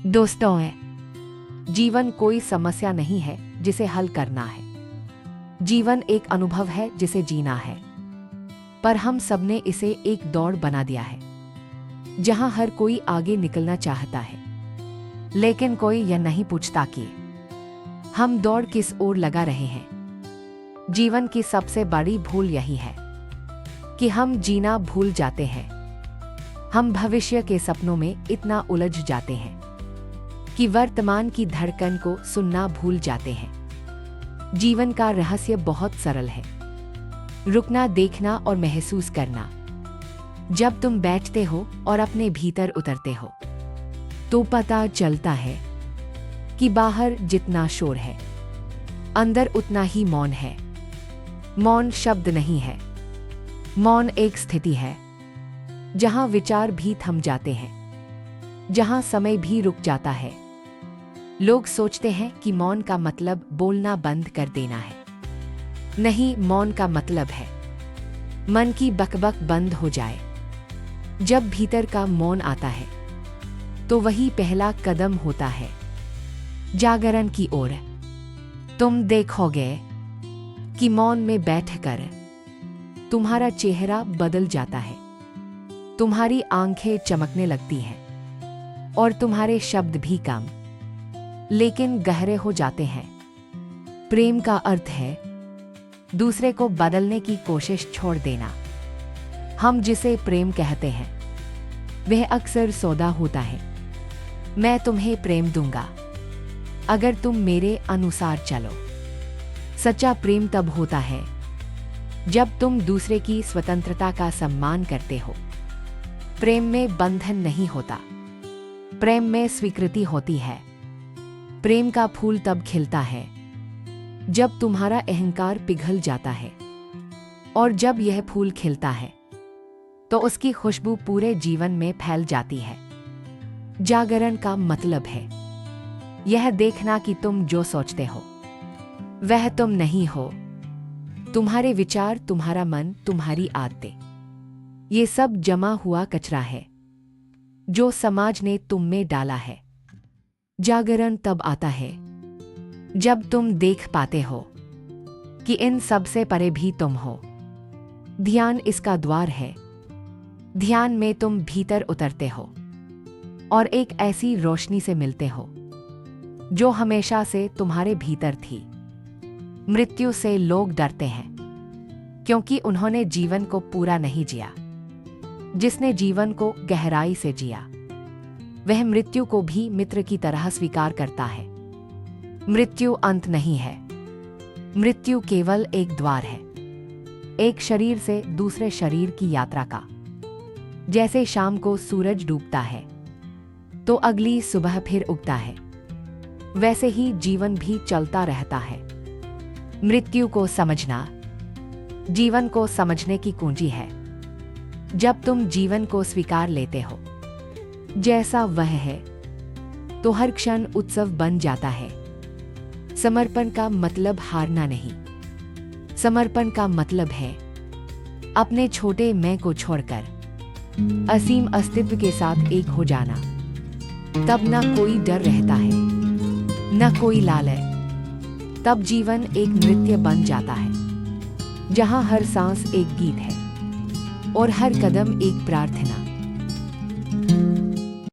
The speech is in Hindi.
दोस्तों, जीवन कोई समस्या नहीं है जिसे हल करना है। जीवन एक अनुभव है जिसे जीना है। पर हम सबने इसे एक दौड़ बना दिया है जहां हर कोई आगे निकलना चाहता है, लेकिन कोई यह नहीं पूछता कि हम दौड़ किस ओर लगा रहे हैं। जीवन की सबसे बड़ी भूल यही है कि हम जीना भूल जाते हैं। हम भविष्य के सपनों में इतना उलझ जाते हैं कि वर्तमान की धड़कन को सुनना भूल जाते हैं। जीवन का रहस्य बहुत सरल है, रुकना, देखना और महसूस करना। जब तुम बैठते हो और अपने भीतर उतरते हो तो पता चलता है कि बाहर जितना शोर है, अंदर उतना ही मौन है। मौन शब्द नहीं है, मौन एक स्थिति है जहां विचार भी थम जाते हैं, जहां समय भी रुक जाता है। लोग सोचते हैं कि मौन का मतलब बोलना बंद कर देना है। नहीं, मौन का मतलब है मन की बकबक बंद हो जाए। जब भीतर का मौन आता है तो वही पहला कदम होता है जागरण की ओर। तुम देखोगे कि मौन में बैठकर तुम्हारा चेहरा बदल जाता है, तुम्हारी आंखें चमकने लगती हैं और तुम्हारे शब्द भी कम लेकिन गहरे हो जाते हैं। प्रेम का अर्थ है दूसरे को बदलने की कोशिश छोड़ देना। हम जिसे प्रेम कहते हैं वह अक्सर सौदा होता है। मैं तुम्हें प्रेम दूंगा अगर तुम मेरे अनुसार चलो। सच्चा प्रेम तब होता है जब तुम दूसरे की स्वतंत्रता का सम्मान करते हो। प्रेम में बंधन नहीं होता, प्रेम में स्वीकृति होती है। प्रेम का फूल तब खिलता है जब तुम्हारा अहंकार पिघल जाता है, और जब यह फूल खिलता है तो उसकी खुशबू पूरे जीवन में फैल जाती है। जागरण का मतलब है यह देखना कि तुम जो सोचते हो वह तुम नहीं हो। तुम्हारे विचार, तुम्हारा मन, तुम्हारी आदतें, ये सब जमा हुआ कचरा है जो समाज ने तुम में डाला है। जागरण तब आता है जब तुम देख पाते हो कि इन सब से परे भी तुम हो। ध्यान इसका द्वार है। ध्यान में तुम भीतर उतरते हो और एक ऐसी रोशनी से मिलते हो जो हमेशा से तुम्हारे भीतर थी। मृत्यु से लोग डरते हैं क्योंकि उन्होंने जीवन को पूरा नहीं जिया। जिसने जीवन को गहराई से जिया वह मृत्यु को भी मित्र की तरह स्वीकार करता है। मृत्यु अंत नहीं है, मृत्यु केवल एक द्वार है, एक शरीर से दूसरे शरीर की यात्रा का। जैसे शाम को सूरज डूबता है तो अगली सुबह फिर उगता है, वैसे ही जीवन भी चलता रहता है। मृत्यु को समझना जीवन को समझने की कुंजी है। जब तुम जीवन को स्वीकार लेते हो जैसा वह है तो हर क्षण उत्सव बन जाता है। समर्पण का मतलब हारना नहीं, समर्पण का मतलब है अपने छोटे मैं को छोड़कर असीम अस्तित्व के साथ एक हो जाना। तब ना कोई डर रहता है, न कोई लालच। तब जीवन एक नृत्य बन जाता है जहां हर सांस एक गीत है और हर कदम एक प्रार्थना।